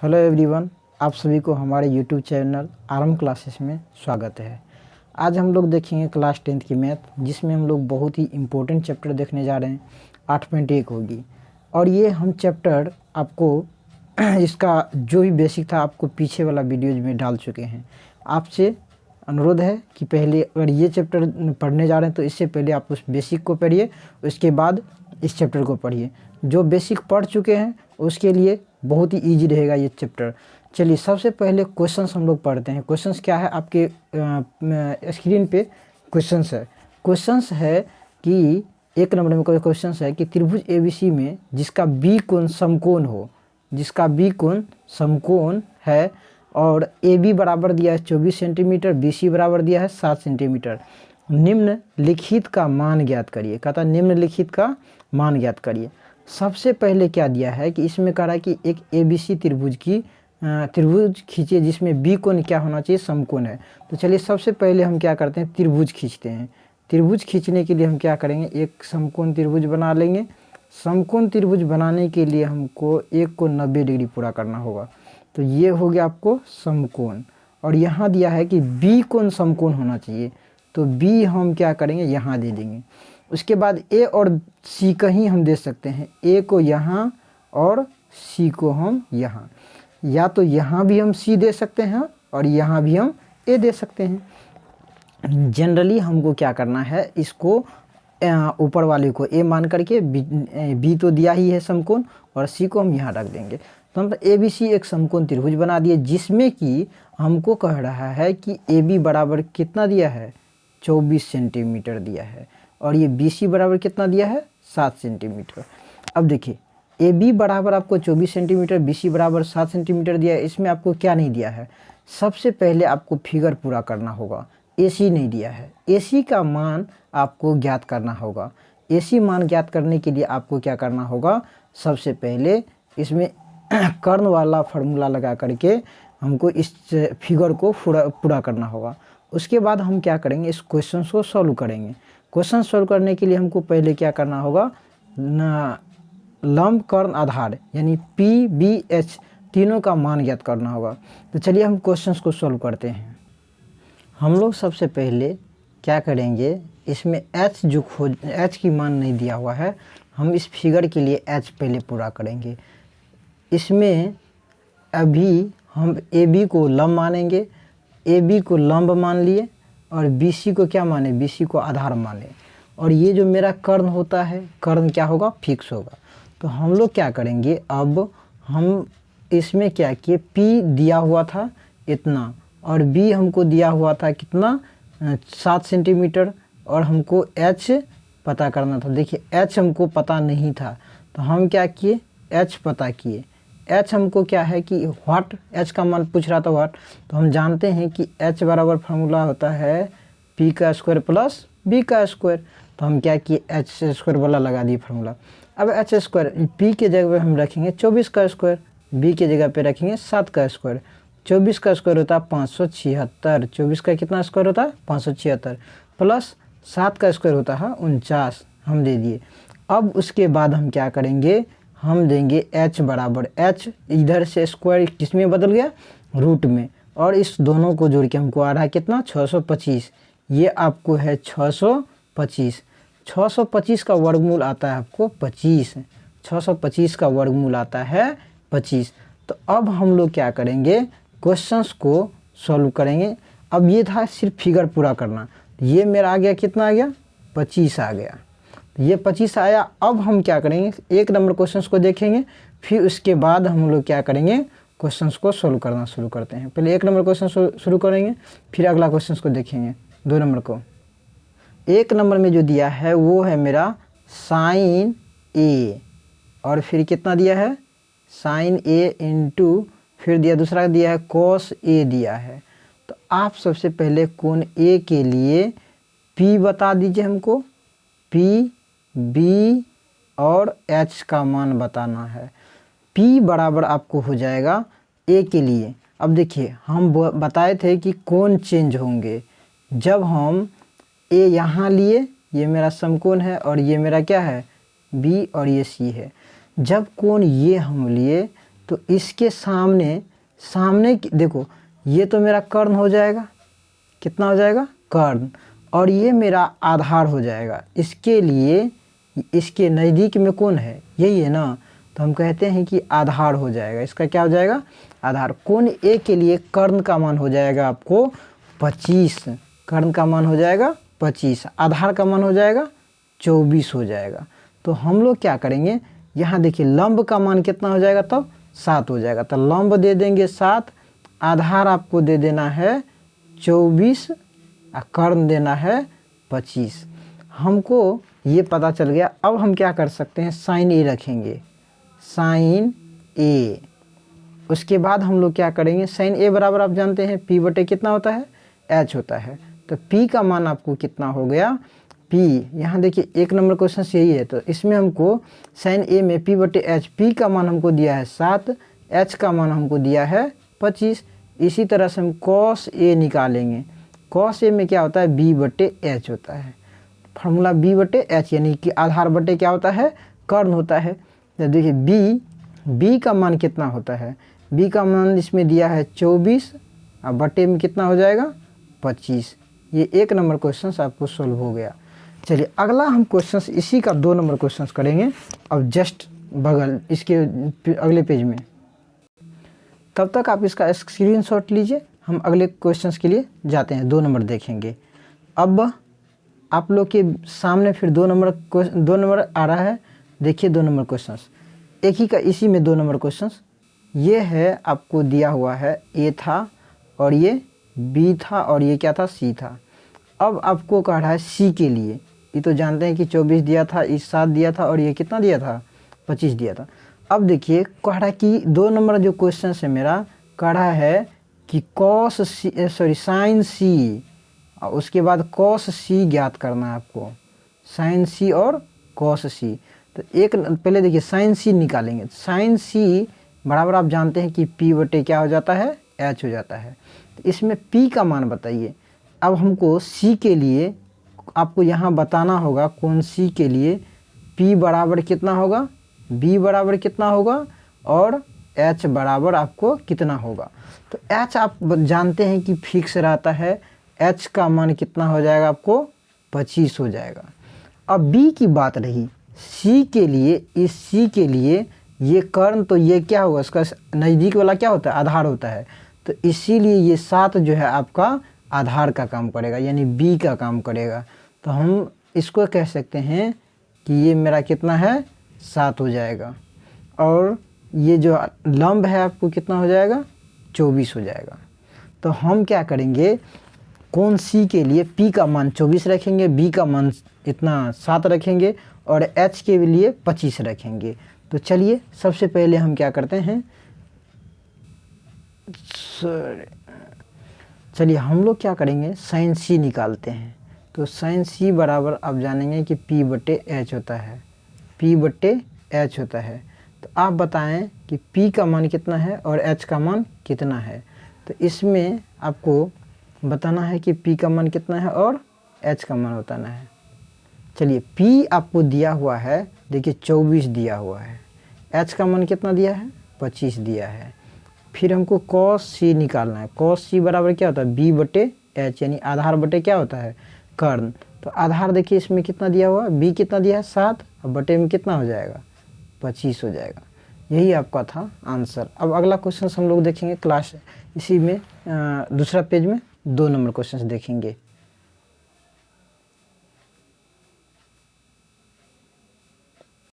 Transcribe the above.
Hello everyone, आप सभी को हमारे यूट्यूब चैनल आरएम क्लासेस में स्वागत है। आज हम लोग देखेंगे क्लास 10th की मैथ, जिसमें हम लोग बहुत ही इम्पोर्टेंट चैप्टर देखने जा रहे हैं। 8.1 होगी और ये हम चैप्टर आपको इसका जो भी बेसिक था आपको पीछे वाला वीडियोज में डाल चुके हैं। आपसे अनुरोध है कि पहले अगर ये चैप्टर पढ़ने जा रहे हैं तो इससे पहले आप उस बेसिक को पढ़िए, उसके बाद इस चैप्टर को पढ़िए। जो बेसिक पढ़ चुके हैं उसके लिए बहुत ही इजी रहेगा ये चैप्टर। चलिए सबसे पहले क्वेश्चंस हम लोग पढ़ते हैं। क्वेश्चंस क्या है, आपके स्क्रीन पे क्वेश्चंस है। क्वेश्चंस है कि एक नंबर में क्वेश्चंस है कि त्रिभुज एबीसी में जिसका बी कोण समकोण हो, जिसका बी कोण समकोण है और ए बी बराबर दिया है 24 सेंटीमीटर, बी सी बराबर दिया है 7 सेंटीमीटर। निम्नलिखित का मान ज्ञात करिए। कहता निम्नलिखित का मान ज्ञात करिए। सबसे पहले क्या दिया है कि इसमें कह रहा है कि एक ए बी सी त्रिभुज खींचिए जिसमें बी कोण क्या होना चाहिए, समकोण है। तो चलिए सबसे पहले हम क्या करते हैं, त्रिभुज खींचते हैं। त्रिभुज खींचने के लिए हम क्या करेंगे, एक समकोण त्रिभुज बना लेंगे। समकोण त्रिभुज बनाने के लिए हमको एक को 90 डिग्री पूरा करना होगा। तो ये हो गया आपको समकोण। और यहाँ दिया है कि बी कोण समकोण होना चाहिए, तो बी हम क्या करेंगे, यहाँ दे देंगे। उसके बाद ए और सी कहीं हम दे सकते हैं, ए को यहाँ और सी को हम यहाँ, या तो यहाँ भी हम सी दे सकते हैं और यहाँ भी हम ए दे सकते हैं। जनरली हमको क्या करना है, इसको ऊपर वाले को ए मान करके बी तो दिया ही है समकोण, और सी को हम यहाँ रख देंगे। तो हम ए बी सी एक समकोण त्रिभुज बना दिए, जिसमें कि हमको कह रहा है कि ए बी बराबर कितना दिया है, 24 सेंटीमीटर दिया है, और ये बी सी बराबर कितना दिया है, 7 सेंटीमीटर। अब देखिए ए बी बराबर आपको 24 सेंटीमीटर, बी सी बराबर 7 सेंटीमीटर दिया है। इसमें आपको क्या नहीं दिया है, सबसे पहले आपको फिगर पूरा करना होगा। ए सी नहीं दिया है, ए सी का मान आपको ज्ञात करना होगा। ए सी मान ज्ञात करने के लिए आपको क्या करना होगा, सबसे पहले इसमें कर्ण वाला फार्मूला लगा करके हमको इस फिगर को पूरा करना होगा। उसके बाद हम क्या करेंगे, इस क्वेश्चन को सॉल्व करेंगे। क्वेश्चन सॉल्व करने के लिए हमको पहले क्या करना होगा, लंब कर्ण आधार यानी पी बी एच तीनों का मान ज्ञात करना होगा। तो चलिए हम क्वेश्चंस को सॉल्व करते हैं। हम लोग सबसे पहले क्या करेंगे, इसमें एच की मान नहीं दिया हुआ है, हम इस फिगर के लिए एच पहले पूरा करेंगे। इसमें अभी हम ए बी को लंब मानेंगे, ए बी को लंब मान लिए और बी सी को क्या माने, बी सी को आधार माने। और ये जो मेरा कर्ण होता है, कर्ण क्या होगा, फिक्स होगा। तो हम लोग क्या करेंगे, अब हम इसमें क्या किए, पी दिया हुआ था इतना और बी हमको दिया हुआ था कितना, 7 सेंटीमीटर, और हमको एच पता करना था। देखिए एच हमको पता नहीं था, तो हम क्या किए, एच पता किए। एच हमको क्या है कि व्हाट, एच का मान पूछ रहा था व्हाट, तो हम जानते हैं कि एच बराबर फार्मूला होता है पी का स्क्वायर प्लस बी का स्क्वायर। तो हम क्या किए, एच स्क्वायर वाला लगा दिए फार्मूला। अब एच स्क्वायर पी के जगह पे हम रखेंगे 24 का स्क्वायर, बी के जगह पे रखेंगे 7 का स्क्वायर। 24 का स्क्वायर होता है 576, 24 का कितना स्क्वायर होता है 576, प्लस 7 का स्क्वायर होता है 49, हम दे दिए। अब उसके बाद हम क्या करेंगे, हम देंगे h बराबर, h इधर से स्क्वायर किसमें बदल गया, रूट में, और इस दोनों को जोड़ के हमको आ रहा है कितना, 625। ये आपको है 625। 625 का वर्गमूल आता है आपको 25, 625 का वर्गमूल आता है 25। तो अब हम लोग क्या करेंगे, क्वेश्चंस को सॉल्व करेंगे। अब ये था सिर्फ फिगर पूरा करना, ये मेरा आ गया कितना आ गया, 25 आ गया, ये 25 आया। अब हम क्या करेंगे, एक नंबर क्वेश्चंस को देखेंगे, फिर उसके बाद हम लोग क्या करेंगे, क्वेश्चंस को सॉल्व करना शुरू करते हैं। पहले एक नंबर क्वेश्चन शुरू करेंगे, फिर अगला क्वेश्चंस को देखेंगे, 2 नंबर को। एक नंबर में जो दिया है वो है मेरा साइन ए, और फिर कितना दिया है, साइन ए इंटू, फिर दिया दूसरा दिया है कॉस ए दिया है। तो आप सबसे पहले कोण ए के लिए पी बता दीजिए हमको, पी बी और एच का मान बताना है। P बराबर आपको हो जाएगा A के लिए। अब देखिए हम बताए थे कि कोण चेंज होंगे जब हम A यहाँ लिए, ये मेरा समकोण है, और ये मेरा क्या है B और ये C है। जब कोण ये हम लिए तो इसके सामने देखो ये तो मेरा कर्ण हो जाएगा, कितना हो जाएगा कर्ण, और ये मेरा आधार हो जाएगा। इसके लिए इसके नज़दीक में कौन है, यही है ना, तो हम कहते हैं कि आधार हो जाएगा। इसका क्या हो जाएगा आधार। कोण ए के लिए कर्ण का मान हो जाएगा आपको 25, कर्ण का मान हो जाएगा 25, आधार का मान हो जाएगा 24 हो जाएगा। तो हम लोग क्या करेंगे, यहाँ देखिए लंब का मान कितना हो जाएगा तब 7 हो जाएगा। तो लंब दे देंगे 7, आधार आपको दे देना है 24 और कर्ण देना है 25। हमको ये पता चल गया। अब हम क्या कर सकते हैं, साइन ए रखेंगे, साइन ए। उसके बाद हम लोग क्या करेंगे, साइन ए बराबर आप जानते हैं पी बटे कितना होता है, एच होता है। तो पी का मान आपको कितना हो गया, पी, यहाँ देखिए 1 नंबर क्वेश्चन यही है। तो इसमें हमको साइन ए में पी बटे एच, पी का मान हमको दिया है 7, एच का मान हमको दिया है 25। इसी तरह से हम कॉस ए निकालेंगे। कॉस ए में क्या होता है, बी बटे एच होता है। फार्मूला बी बटे एच, यानी कि आधार बटे क्या होता है, कर्ण होता है। तो देखिए बी का मान कितना होता है, बी का मान इसमें दिया है 24 और बटे में कितना हो जाएगा 25। ये 1 नंबर क्वेश्चन आपको सोल्व हो गया। चलिए अगला हम क्वेश्चन इसी का 2 नंबर क्वेश्चन करेंगे अब जस्ट बगल इसके अगले पेज में। तब तक आप इसका स्क्रीनशॉट लीजिए, हम अगले क्वेश्चंस के लिए जाते हैं, 2 नंबर देखेंगे। अब आप लोग के सामने फिर 2 नंबर आ रहा है। देखिए 2 नंबर क्वेश्चंस एक ही का, इसी में 2 नंबर क्वेश्चंस ये है, आपको दिया हुआ है ए था और ये बी था और ये क्या था सी था। अब आपको कह रहा है सी के लिए, ये तो जानते हैं कि 24 दिया था, इस 7 दिया था और ये कितना दिया था 25 दिया था। अब देखिए कह रहा है कि 2 नंबर जो क्वेश्चन है मेरा, कह रहा है कि कॉस सी साइन सी और उसके बाद कॉस सी ज्ञात करना है आपको, साइन सी और कॉस सी। तो एक पहले देखिए साइन सी निकालेंगे। साइन सी बराबर आप जानते हैं कि पी बटे क्या हो जाता है, एच हो जाता है। तो इसमें पी का मान बताइए। अब हमको सी के लिए आपको यहाँ बताना होगा, कौन सी के लिए पी बराबर कितना होगा, बी बराबर कितना होगा और एच बराबर आपको कितना होगा। तो एच आप जानते हैं कि फिक्स रहता है, एच का मान कितना हो जाएगा आपको 25 हो जाएगा। अब बी की बात रही, सी के लिए, इस सी के लिए ये कर्ण, तो ये क्या होगा, इसका नज़दीक वाला क्या होता है, आधार होता है। तो इसीलिए ये 7 जो है आपका आधार का काम करेगा, यानी बी का काम करेगा। तो हम इसको कह सकते हैं कि ये मेरा कितना है 7 हो जाएगा और ये जो लंब है आपको कितना हो जाएगा 24 हो जाएगा। तो हम क्या करेंगे, कौन सी के लिए पी का मान 24 रखेंगे, बी का मान इतना 7 रखेंगे और एच के लिए 25 रखेंगे। तो चलिए सबसे पहले हम क्या करते हैं, चलिए हम लोग क्या करेंगे, साइन सी निकालते हैं। तो साइन सी बराबर आप जानेंगे कि पी बटे एच होता है, पी बटे एच होता है। तो आप बताएं कि पी का मान कितना है और एच का मान कितना है। तो इसमें आपको बताना है कि पी का मान कितना है और एच का मान बताना है। चलिए पी आपको दिया हुआ है, देखिए 24 दिया हुआ है, एच का मान कितना दिया है 25 दिया है। फिर हमको कॉस सी निकालना है। कॉस सी बराबर क्या होता है, बी बटे एच, यानी आधार बटे क्या होता है कर्ण। तो आधार देखिए इसमें कितना दिया हुआ है, बी कितना दिया है 7 और बटे में कितना हो जाएगा 25 हो जाएगा। यही आपका था आंसर। अब अगला क्वेश्चन हम लोग देखेंगे क्लास इसी में दूसरा पेज में 2 नंबर क्वेश्चन देखेंगे।